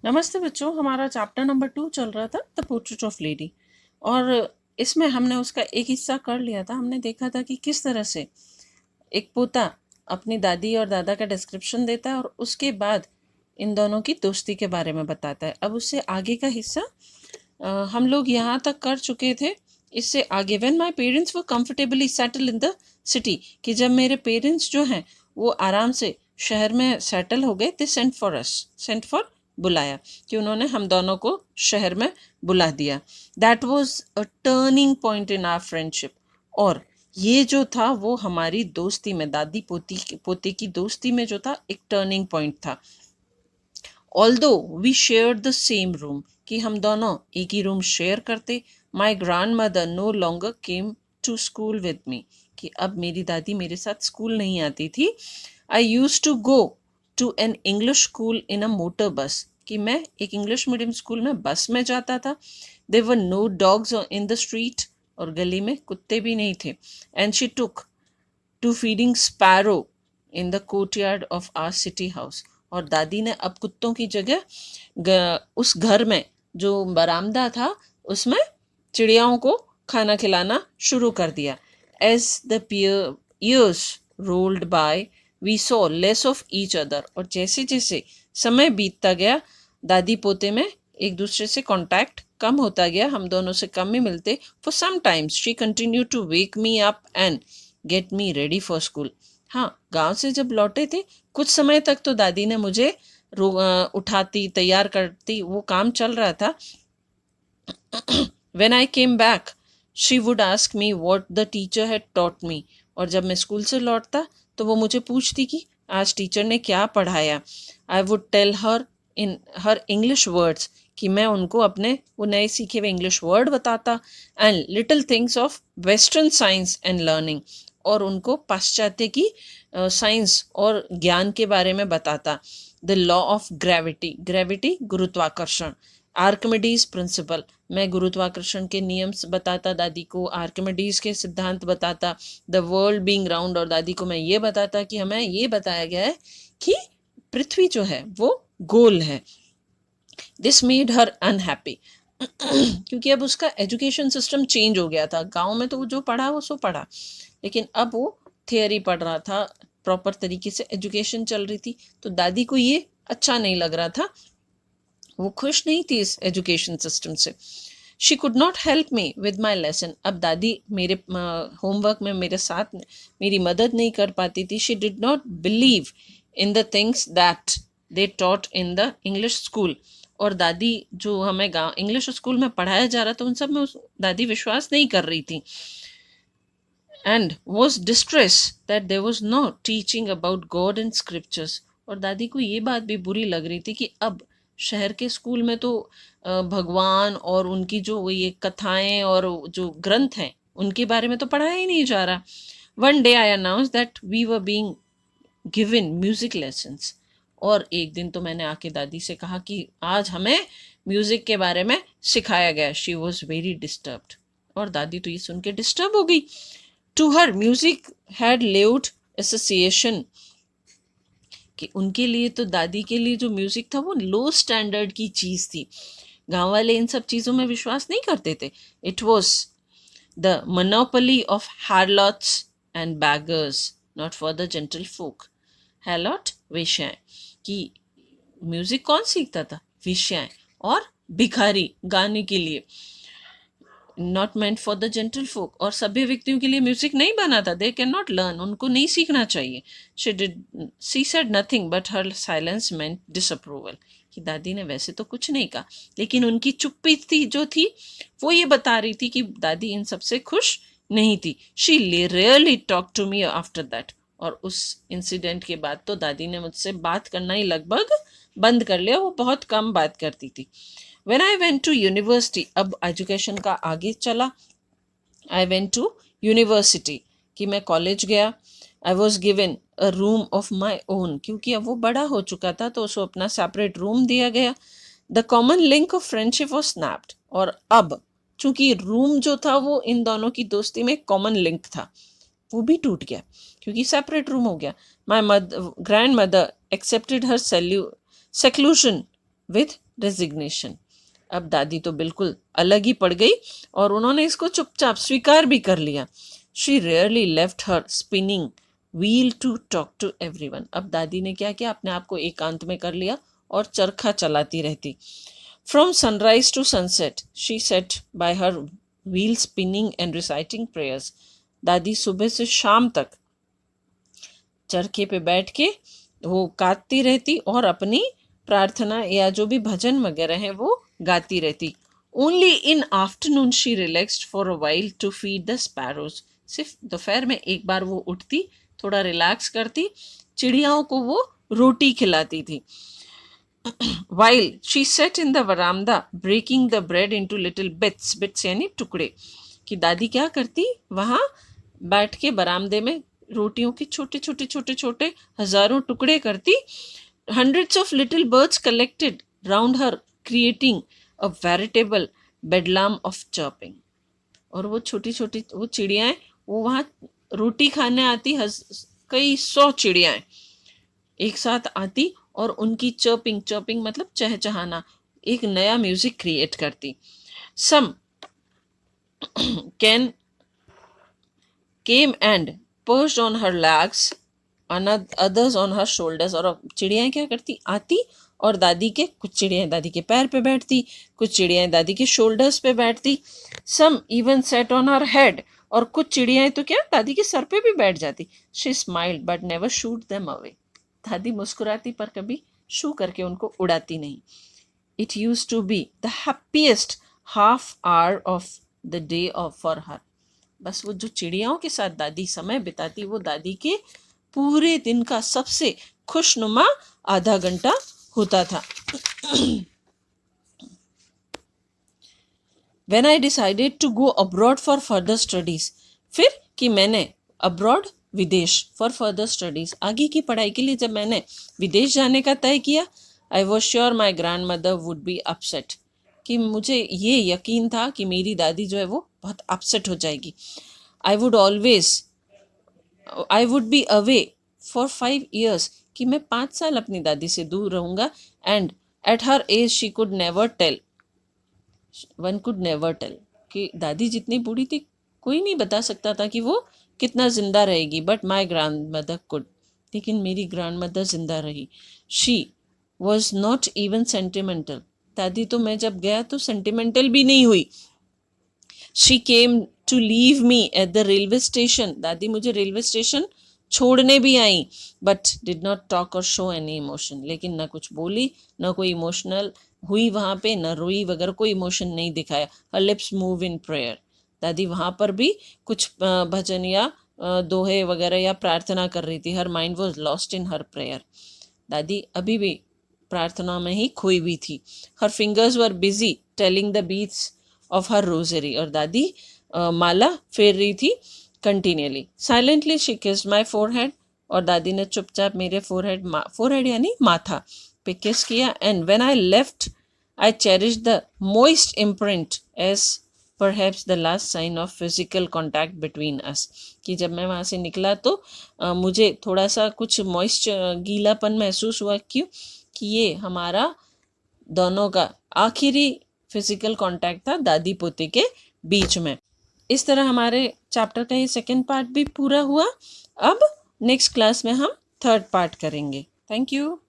नमस्ते बच्चों, हमारा चैप्टर नंबर 2 चल रहा था द पोर्ट्रेट ऑफ लेडी। और इसमें हमने उसका एक हिस्सा कर लिया था। हमने देखा था कि किस तरह से एक पोता अपनी दादी और दादा का डिस्क्रिप्शन देता है और उसके बाद इन दोनों की दोस्ती के बारे में बताता है। अब उससे आगे का हिस्सा हम लोग यहाँ तक कर चुके थे। इससे आगे when my parents were comfortably settle in the city, कि जब मेरे पेरेंट्स जो हैं वो आराम से शहर में सेटल हो गए, they sent for us, sent for बुलाया, कि उन्होंने हम दोनों को शहर में बुला दिया। That was a turning point in our friendship. और ये जो था वो हमारी दोस्ती में, दादी पोते की दोस्ती में जो था, एक टर्निंग पॉइंट था। Although we share the same room, कि हम दोनों एक ही रूम शेयर करते, my grandmother no longer came to school with me, कि अब मेरी दादी मेरे साथ स्कूल नहीं आती थी। I used to go to an English school in a motor bus, कि मैं एक इंग्लिश मीडियम स्कूल में बस में जाता था। There were no dogs in the street, और गली में कुत्ते भी नहीं थे। And she took to feeding sparrow in the courtyard of our city house, और दादी ने अब कुत्तों की जगह उस घर में जो बरामदा था उसमें चिड़ियाओं को खाना खिलाना शुरू कर दिया। As the years rolled by we saw less of each other, और जैसे जैसे समय बीतता गया दादी पोते में एक दूसरे से कांटेक्ट कम होता गया, हम दोनों से कम ही मिलते। For some times she continue to wake me up and get me ready for school. हाँ, गांव से जब लौटे थे कुछ समय तक तो दादी ने मुझे उठाती, तैयार करती, वो काम चल रहा था। When I came back, she would ask me what the teacher had taught me, और जब मैं स्कूल से लौटता तो वो मुझे पूछती कि आज टीचर ने क्या पढ़ाया। I would tell her in her English words, कि मैं उनको अपने वो नए सीखे हुए इंग्लिश वर्ड बताता। And little things of western science and learning, और उनको पाश्चात्य की साइंस और ज्ञान के बारे में बताता। The law of gravity, gravity गुरुत्वाकर्षण, आर्किमिडीज प्रिंसिपल, मैं गुरुत्वाकर्षण के नियम बताता दादी को, आर्किमिडीज के सिद्धांत बताता। द वर्ल्ड बीइंग राउंड, और दादी को मैं ये बताता कि हमें ये बताया गया है कि पृथ्वी जो है वो गोल है। दिस मेड हर अनहैप्पी, क्योंकि अब उसका एजुकेशन सिस्टम चेंज हो गया था। गांव में तो वो जो पढ़ा वो सो पढ़ा, लेकिन अब वो थियरी पढ़ रहा था, प्रॉपर तरीके से एजुकेशन चल रही थी, तो दादी को ये अच्छा नहीं लग रहा था, वो खुश नहीं थी इस एजुकेशन सिस्टम से। She could not help me with my lesson, अब दादी मेरे होमवर्क में मेरे साथ मेरी मदद नहीं कर पाती थी। She did not believe in the things that they taught in the English school, और दादी जो हमें इंग्लिश स्कूल में पढ़ाया जा रहा था उन सब में दादी विश्वास नहीं कर रही थी। And was distress that there was no teaching about God and scriptures, और दादी को ये बात भी बुरी लग रही थी कि अब शहर के स्कूल में तो भगवान और उनकी जो ये कथाएं और जो ग्रंथ हैं उनके बारे में तो पढ़ाया ही नहीं जा रहा। One day I announce that we were being given music lessons, और एक दिन तो मैंने आके दादी से कहा कि आज हमें म्यूजिक के बारे में सिखाया गया। शी वॉज वेरी डिस्टर्ब्ड, और दादी तो ये सुन के डिस्टर्ब हो गई। To her music had lewd association, कि उनके लिए तो दादी के लिए जो म्यूजिक था वो लो स्टैंडर्ड की चीज थी। गांव वाले इन सब चीजों में विश्वास नहीं करते थे। It was the monopoly of harlots and beggars, not for the gentle folk. Harlot वेश्याएं, कि म्यूजिक कौन सीखता था? वेश्याएं और भिखारी गाने के लिए, not meant for the gentle folk, और सभ्य व्यक्तियों के लिए म्यूजिक नहीं बना था। दे कैन नॉट लर्न, उनको नहीं सीखना चाहिए। She said nothing but her silence meant disapproval, कि दादी ने वैसे तो कुछ नहीं कहा, लेकिन उनकी चुप्पी थी जो थी वो ये बता रही थी कि दादी इन सबसे खुश नहीं थी। She rarely talk to me after that, और उस इंसिडेंट के बाद तो दादी ने मुझसे बात करना ही लगभग बंद कर लिया, वो बहुत कम बात करती थी। When I went to university, अब एजुकेशन का आगे चला। I went to university, कि मैं कॉलेज गया। I was given a room of my own, क्योंकि अब वो बड़ा हो चुका था तो उसको अपना सेपरेट रूम दिया गया। The common link of friendship was snapped, और अब चूंकि रूम जो था वो इन दोनों की दोस्ती में कॉमन लिंक था, वो भी टूट गया क्योंकि सेपरेट रूम हो गया। My grand mother accepted her seclusion with resignation. अब दादी तो बिल्कुल अलग ही पड़ गई और उन्होंने इसको चुपचाप स्वीकार भी कर लिया। She rarely left her spinning wheel to talk to everyone. अब दादी ने क्या किया, अपने आप को एकांत में कर लिया और चरखा चलाती रहती। From sunrise to sunset she sat by her wheel spinning and reciting prayers. दादी सुबह से शाम तक चरखे पे बैठ के वो काटती रहती और अपनी प्रार्थना या जो भी भजन वगैरह है वो गाती रहती। Only in afternoon she relaxed for a while to feed the sparrows. सिर्फ दोपहर में एक बार वो उठती, थोड़ा रिलैक्स करती, चिड़ियाओं को वो रोटी खिलाती थी। While she sat in the verandah breaking the bread into little bits, bits यानी टुकड़े। कि दादी क्या करती, वहाँ बैठ के बरामदे में रोटियों के छोटे छोटे छोटे छोटे हजारों टुकड़े करती। Hundreds of little birds collected round her, creating a veritable bedlam of chirping. और वो छोटी छोटी वो चिड़ियाएं वो वहाँ रोटी खाने आती, कई 100 चिड़ियाएं एक साथ आती और उनकी चर्पिंग, चर्पिंग मतलब चहचहाना, एक नया म्यूजिक क्रिएट करती। Some came and perched on her legs, others on her shoulders. और चिड़ियाँ क्या करती, आती और दादी के, कुछ चिड़ियाँ दादी के पैर पे बैठती, कुछ चिड़ियाँ दादी के शोल्डर्स पे बैठती। Some even sat on her head, और कुछ चिड़ियाँ तो क्या दादी के सर पे भी बैठ जाती। She smiled but never shooed them away. दादी मुस्कुराती पर कभी शू करके उनको उड़ाती नहीं। It use to be the happiest half hour of the day off for her. बस वो जो चिड़ियाओं के साथ दादी समय बिताती, वो दादी के पूरे दिन का सबसे खुशनुमा आधा घंटा होता था। When I decided to go abroad for further studies, फिर कि मैंने अब्रॉड विदेश फॉर फर्दर स्टडीज आगे की पढ़ाई के लिए जब मैंने विदेश जाने का तय किया, I was sure my grand mother would be upset. कि मुझे ये यकीन था कि मेरी दादी जो है वो बहुत अपसेट हो जाएगी। I would be away for 5 years, कि मैं 5 साल अपनी दादी से दूर रहूँगा। And at her age she could never tell, one could never tell, कि दादी जितनी बूढ़ी थी कोई नहीं बता सकता था कि वो कितना ज़िंदा रहेगी, but my grand mother could. लेकिन मेरी ग्रैंड मदर ज़िंदा रही। She was not even sentimental. दादी तो मैं जब गया तो सेंटिमेंटल भी नहीं हुई। She came to leave me at the railway station. दादी मुझे रेलवे स्टेशन छोड़ने भी आई, बट डिड नॉट टॉक और शो एनी इमोशन। लेकिन ना कुछ बोली, ना कोई इमोशनल हुई वहाँ पे, ना रोई वगैरह, कोई इमोशन नहीं दिखाया। हर लिप्स मूव इन प्रेयर। दादी वहाँ पर भी कुछ भजन या दोहे वगैरह या प्रार्थना कर रही थी। Her mind was lost in her prayer. दादी अभी भी प्रार्थना में ही खोई हुई थी। Her fingers were busy telling the beads of her rosary. और दादी माला फेर रही थी continually. Silently she kissed my forehead. और दादी ने चुपचाप मेरे फोरहेड यानी माथा पे किस किया। And when I left I cherish the moist imprint as perhaps the last sign of physical contact between us. कि जब मैं वहाँ से निकला तो मुझे थोड़ा सा कुछ मॉइस्ट गीलापन महसूस हुआ। क्यों? कि ये हमारा दोनों का आखिरी फिजिकल कांटेक्ट था दादी पोते के बीच में। इस तरह हमारे चैप्टर का ये सेकंड पार्ट भी पूरा हुआ। अब नेक्स्ट क्लास में हम थर्ड पार्ट करेंगे। Thank you.